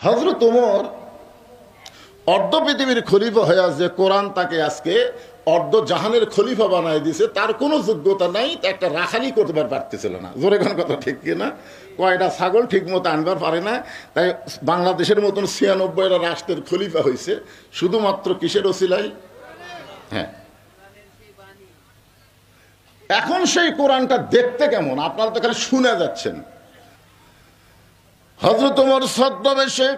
হযরত ওমর অর্ধ পৃথিবীর খলিফা হয়ে যে কোরআন তাকে আজকে অর্ধ জাহানের খলিফা বানায় দিছে, তার কোনো যোগ্যতা নাই, একটা রাখালি করতে পারতেছিল না। জোরে কোন কথা ঠিক কিনা? কয়টা ছাগল ঠিক মতো আনবার পারে না, তাই বাংলাদেশের মতন ৯৬টা রাষ্ট্রের খলিফা হয়েছে শুধুমাত্র কিসের ওসিলাই? হ্যাঁ, এখন সেই কোরআনটা দেখতে কেমন আপনারা তো খালি শুনে যাচ্ছেন। হযরত ওমর ছদ্মবেশে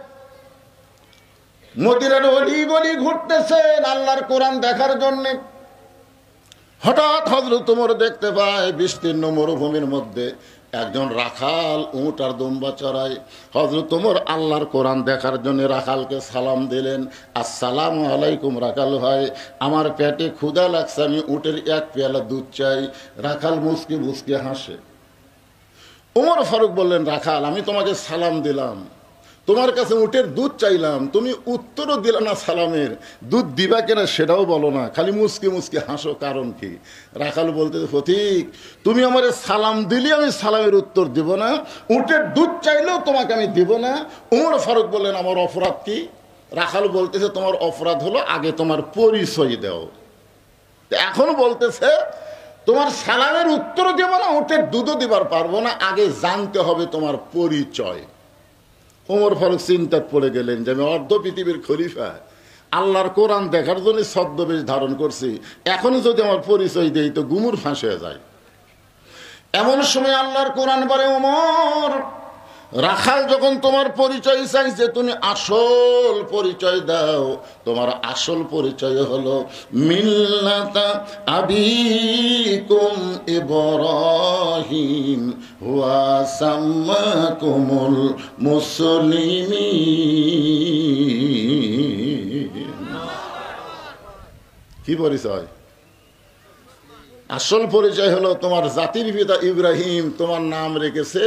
মদিনার অলি গলি ঘুরতেছেন আল্লাহর কোরআন দেখার জন্য। হঠাৎ হযরত ওমর দেখতে পায় বিস্তীর্ণ মরুভূমির মধ্যে একজন রাখাল উট আর দুম্বা চড়ায়। হযরত ওমর আল্লাহর কোরআন দেখার জন্য রাখালকে সালাম দিলেন, আসসালামু আলাইকুম রাখাল ভাই, আমার পেটে ক্ষুধা লাগছে, আমি উটের এক পেয়ালা দুধ চাই। রাখাল মুচকি মুচকি হাসে। ওমর ফারুক বললেন, রাখাল আমি তোমাকে সালাম দিলাম, তোমার কাছে উটের দুধ চাইলাম, তুমি উত্তরও দিলে না সালামের, দুধ দিবা কিনা সেটাও বলো না, খালি মুচকি মুচকি হাসো, কারণ কি? রাখাল বলতে, ফতিক তুমি আমার সালাম দিলে আমি সালামের উত্তর দিব না, উটের দুধ চাইলেও তোমাকে আমি দিব না। ওমর ফারুক বললেন, আমার অপরাধ কি? রাখাল বলতেছে, তোমার অপরাধ হলো আগে তোমার পরিচয় দাও। এখন বলতেছে তোমার সালামের উত্তরও দেব না, উটের দুধও দিবার পারবো না, আগে জানতে হবে তোমার পরিচয়। ওমর ফারুক চিন্তায় পড়ে গেলেন যে আমি অর্ধ পৃথিবীর খলিফা, আল্লাহর কোরআন দেখার জন্য ছদ্মবেশ ধারণ করছি, এখন যদি আমার পরিচয় দেই তো গুমুর ফাঁস হয়ে যায়। এমন সময় আল্লাহর কোরআন বলে, ওমর রাখাল যখন তোমার পরিচয় চাইছে তুমি আসল পরিচয় দাও। তোমার আসল পরিচয় হলো মিল্লাতা আবিকুম ইব্রাহিম ওয়া সাম্মাকুমুল মুসলিমিন। কি পরিচয়? আসল পরিচয় হলো তোমার জাতির পিতা ইব্রাহিম তোমার নাম রেখেছে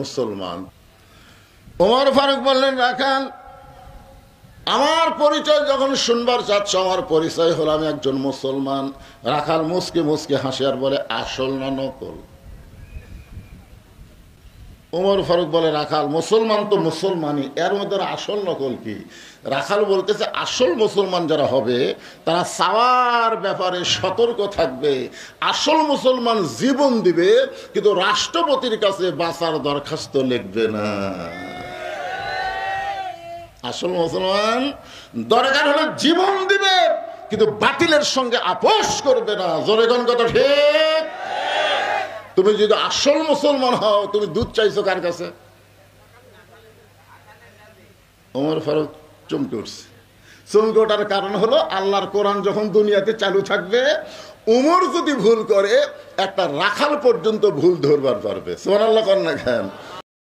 মুসলমান। ওমর ফারুক বললেন, রাখাল আমার পরিচয় যখন শুনবার চাচ্ছ, আমার পরিচয় হলো আমি একজন মুসলমান। রাখাল মুসকে মুসকে হাসে আর বলে, আসল না নকল? ওমর ফারুক বলে, রাখাল মুসলমান তো মুসলমানই, এর মধ্যে আসল নকল কি? রাখাল বলতেছে, আসল মুসলমান যারা হবে তারা চাওয়ার ব্যাপারে সতর্ক থাকবে, আসল মুসলমান জীবন দিবে কিন্তু রাষ্ট্রপতির কাছে বাঁচার দরখাস্ত লিখবে না। আসল মুসলমান দরকার হলে জীবন দিবে কিন্তু বাতিলের সঙ্গে আপোষ করবে না। জোরে কোন কথা ঠিক? তুমি যদি আসল মুসলমান হও তুমি দুধ চাইছো কার কাছে? ওমর ফারুক চমকে উঠছে। চমকে ওঠার কারণ হলো আল্লাহর কোরআন যখন দুনিয়াতে চালু থাকবে, ওমর যদি ভুল করে একটা রাখাল পর্যন্ত ভুল ধরবার পারবে। সুবহানাল্লাহ কর না কেন?